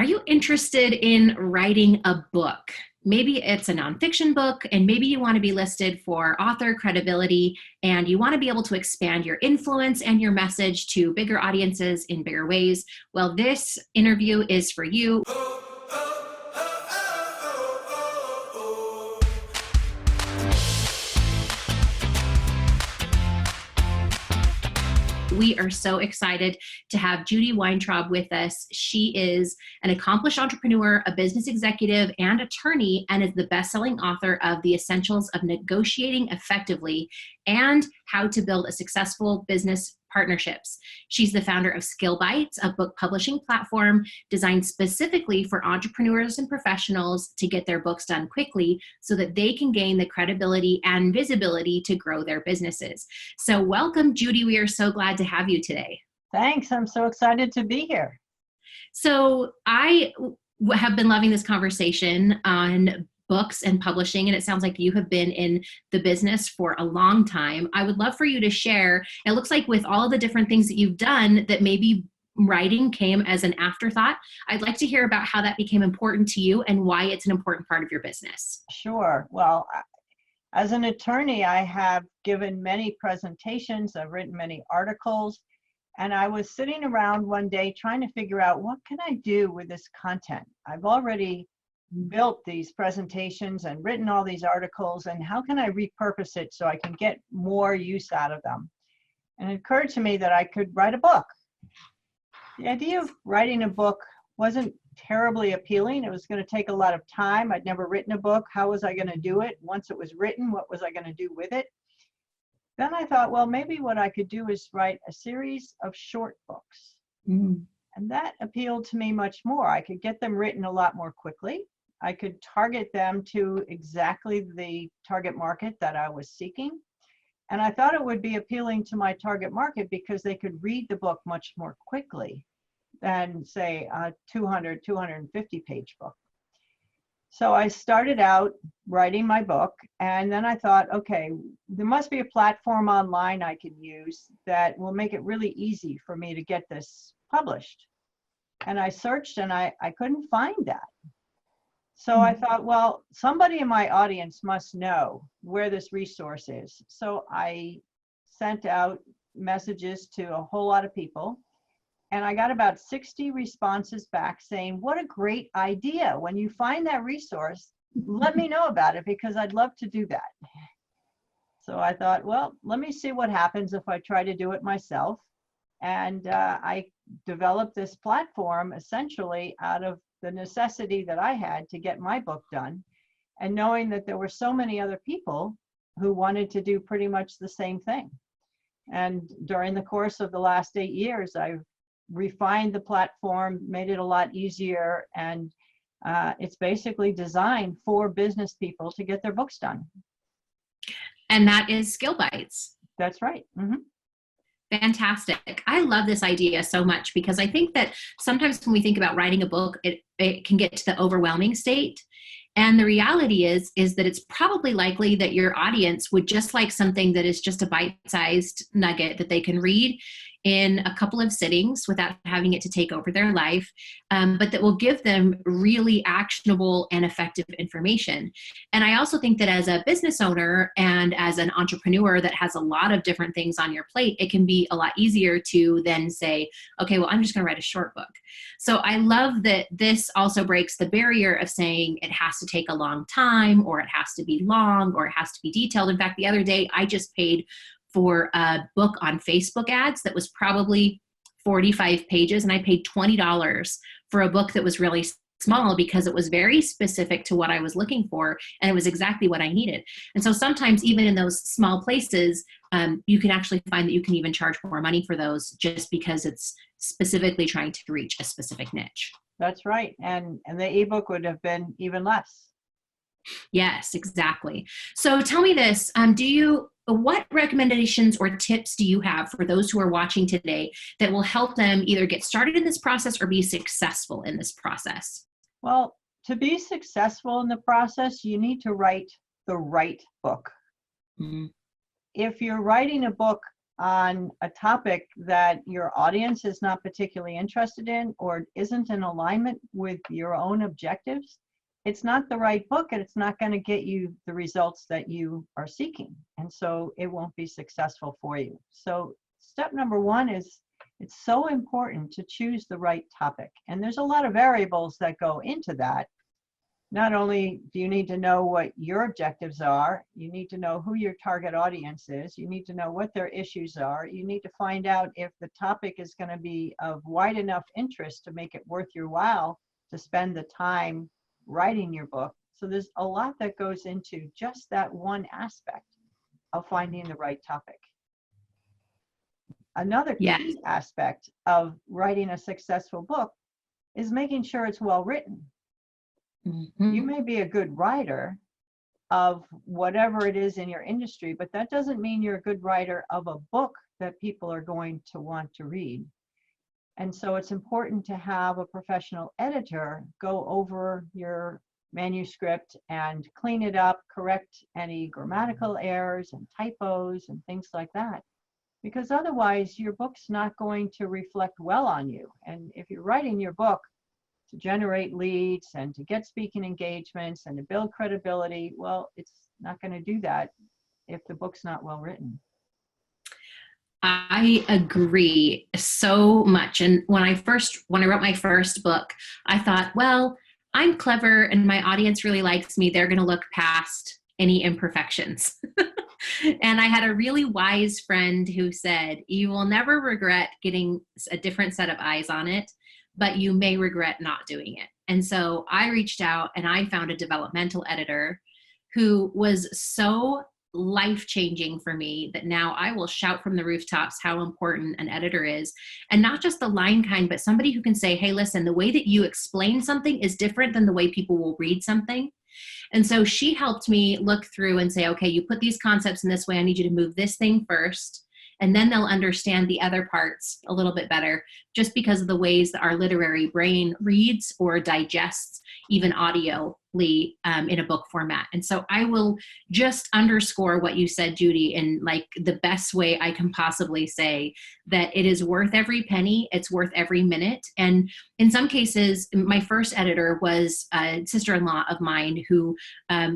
Are you interested in writing a book? Maybe it's a nonfiction book, and maybe you want to be listed for author credibility, and you want to be able to expand your influence and your message to bigger audiences in bigger ways. Well, this interview is for you. We are so excited to have Judy Weintraub with us. She is an accomplished entrepreneur, a business executive, and attorney, and is the best-selling author of The Essentials of Negotiating Effectively and How to Build a Successful Business Partnerships. She's the founder of Skill Bites, a book publishing platform designed specifically for entrepreneurs and professionals to get their books done quickly so that they can gain the credibility and visibility to grow their businesses. So welcome, Judy. We are so glad to have you today. Thanks. I'm so excited to be here. So I have been loving this conversation on books and publishing, and it sounds like you have been in the business for a long time. I would love for you to share. It looks like with all the different things that you've done that maybe writing came as an afterthought. I'd like to hear about how that became important to you and why it's an important part of your business. Sure. Well, as an attorney, I have given many presentations. I've written many articles, and I was sitting around one day trying to figure out what can I do with this content. I've already built these presentations and written all these articles, and how can I repurpose it so I can get more use out of them? And it occurred to me that I could write a book. The idea of writing a book wasn't terribly appealing. It was going to take a lot of time. I'd never written a book. How was I going to do it? Once it was written, what was I going to do with it? Then I thought, well, maybe what I could do is write a series of short books. And that appealed to me much more. I could get them written a lot more quickly. I could target them to exactly the target market that I was seeking. And I thought it would be appealing to my target market because they could read the book much more quickly than, say, a 200, 250 page book. So I started out writing my book, and then I thought, okay, there must be a platform online I can use that will make it really easy for me to get this published. And I searched, and I couldn't find that. So I thought, well, somebody in my audience must know where this resource is. So I sent out messages to a whole lot of people, and I got about 60 responses back saying, what a great idea. When you find that resource, let me know about it because I'd love to do that. So I thought, well, let me see what happens if I try to do it myself. And I developed this platform essentially out of the necessity that I had to get my book done, and knowing that there were so many other people who wanted to do pretty much the same thing. And during the course of the last 8 years, I've refined the platform, made it a lot easier, and it's basically designed for business people to get their books done. And that is Skill Bites. That's right. Fantastic. I love this idea so much because I think that sometimes when we think about writing a book, it can get to the overwhelming state. And the reality is that it's probably likely that your audience would just like something that is just a bite-sized nugget that they can read in a couple of sittings without having it to take over their life, but that will give them really actionable and effective information. And I also think that as a business owner and as an entrepreneur that has a lot of different things on your plate, it can be a lot easier to then say, okay, well, I'm just going to write a short book. So I love that this also breaks the barrier of saying it has to take a long time, or it has to be long, or it has to be detailed. In fact, the other day I just paid for a book on Facebook ads that was probably 45 pages, and I paid $20 for a book that was really small because it was very specific to what I was looking for, and it was exactly what I needed. And so sometimes even in those small places, you can actually find that you can even charge more money for those just because it's specifically trying to reach a specific niche. That's right. And the ebook would have been even less. Yes, exactly. So tell me this, what recommendations or tips do you have for those who are watching today that will help them either get started in this process or be successful in this process? Well, to be successful in the process, you need to write the right book. If you're writing a book on a topic that your audience is not particularly interested in or isn't in alignment with your own objectives, it's not the right book and it's not going to get you the results that you are seeking. And so it won't be successful for you. So step number one is it's so important to choose the right topic. And there's a lot of variables that go into that. Not only do you need to know what your objectives are, you need to know who your target audience is, you need to know what their issues are, you need to find out if the topic is going to be of wide enough interest to make it worth your while to spend the time writing your book. So there's a lot that goes into just that one aspect of finding the right topic. Another key aspect of writing a successful book is making sure it's well written. Mm-hmm. You may be a good writer of whatever it is in your industry, but that doesn't mean you're a good writer of a book that people are going to want to read. And so it's important to have a professional editor go over your manuscript and clean it up, correct any grammatical errors and typos and things like that. Because otherwise your book's not going to reflect well on you. And if you're writing your book to generate leads and to get speaking engagements and to build credibility, well, it's not going to do that if the book's not well written. I agree so much. And when I wrote my first book, I thought, well, I'm clever and my audience really likes me. They're going to look past any imperfections. And I had a really wise friend who said, you will never regret getting a different set of eyes on it, but you may regret not doing it. And so I reached out and I found a developmental editor who was so life-changing for me that now I will shout from the rooftops how important an editor is. And not just the line kind, but somebody who can say, hey, listen, the way that you explain something is different than the way people will read something. And so she helped me look through and say, okay, you put these concepts in this way. I need you to move this thing first. And then they'll understand the other parts a little bit better, just because of the ways that our literary brain reads or digests even audioly in a book format. And so I will just underscore what you said, Judy, in like the best way I can possibly say, that it is worth every penny. It's worth every minute. And in some cases, my first editor was a sister-in-law of mine who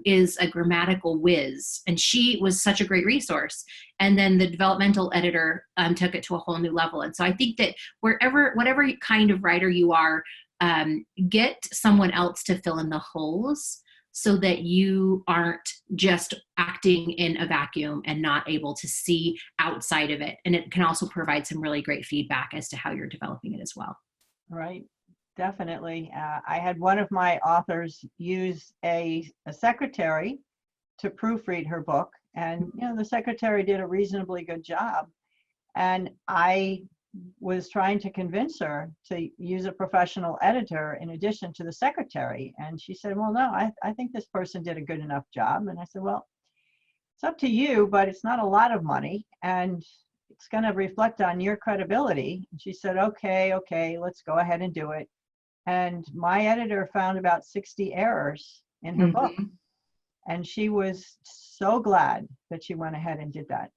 is a grammatical whiz. And she was such a great resource. And then the developmental editor took it to a whole new level. And so I think that whatever kind of writer you are, get someone else to fill in the holes so that you aren't just acting in a vacuum and not able to see outside of it. And it can also provide some really great feedback as to how you're developing it as well. Right, definitely. I had one of my authors use a secretary to proofread her book, and the secretary did a reasonably good job. And I was trying to convince her to use a professional editor in addition to the secretary. And she said, well, no, I think this person did a good enough job. And I said, well, it's up to you, but it's not a lot of money and it's going to reflect on your credibility. And she said, okay, let's go ahead and do it. And my editor found about 60 errors in her book. And she was so glad that she went ahead and did that.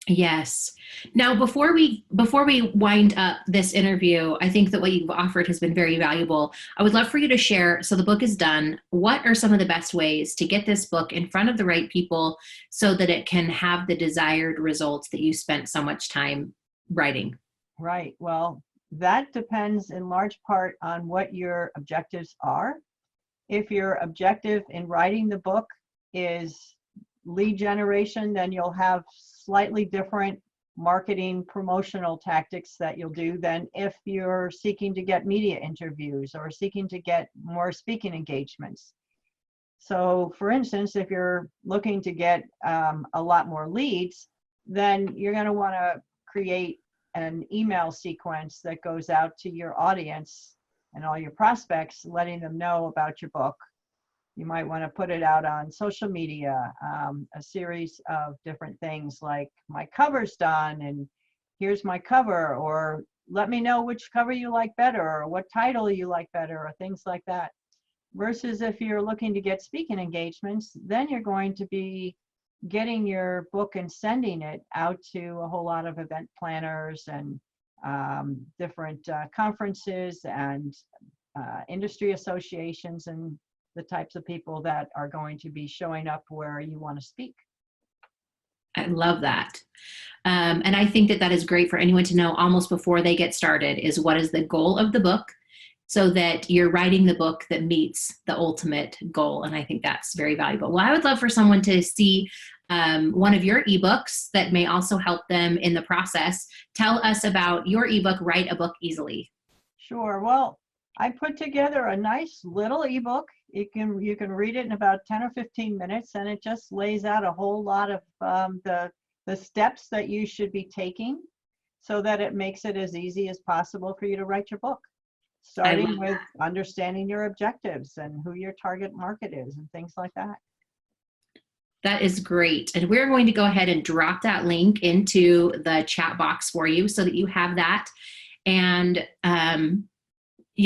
Yes. Now, before we wind up this interview, I think that what you've offered has been very valuable. I would love for you to share, so the book is done, what are some of the best ways to get this book in front of the right people so that it can have the desired results that you spent so much time writing? Right. Well, that depends in large part on what your objectives are. If your objective in writing the book is lead generation, then you'll have slightly different marketing promotional tactics that you'll do than if you're seeking to get media interviews or seeking to get more speaking engagements. So for instance, if you're looking to get a lot more leads, then you're going to want to create an email sequence that goes out to your audience and all your prospects, letting them know about your book. You might want to put it out on social media, a series of different things like my cover's done and here's my cover, or let me know which cover you like better or what title you like better or things like that. Versus if you're looking to get speaking engagements, then you're going to be getting your book and sending it out to a whole lot of event planners and different conferences and industry associations and the types of people that are going to be showing up where you want to speak. I love that. And I think that that is great for anyone to know almost before they get started, is what is the goal of the book, so that you're writing the book that meets the ultimate goal. And I think that's very valuable. Well, I would love for someone to see one of your ebooks that may also help them in the process. Tell us about your ebook, Write a Book Easily. Sure. Well, I put together a nice little ebook. You can read it in about 10 or 15 minutes, and it just lays out a whole lot of the steps that you should be taking, so that it makes it as easy as possible for you to write your book. Starting with understanding your objectives and who your target market is and things like that. That is great. And we're going to go ahead and drop that link into the chat box for you so that you have that. And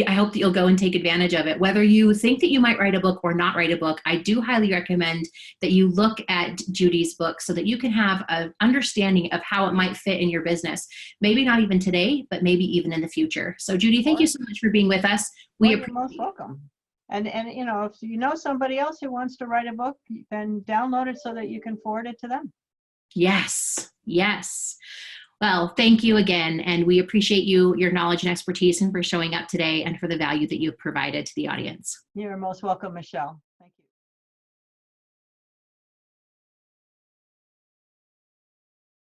I hope that you'll go and take advantage of it. Whether you think that you might write a book or not write a book, I do highly recommend that you look at Judy's book so that you can have an understanding of how it might fit in your business. Maybe not even today, but maybe even in the future. So Judy, thank you so much for being with us. You're most welcome. And you know, if you know somebody else who wants to write a book, then download it so that you can forward it to them. Yes, yes. Well, thank you again, and we appreciate your knowledge and expertise, and for showing up today and for the value that you've provided to the audience. You're most welcome, Michelle.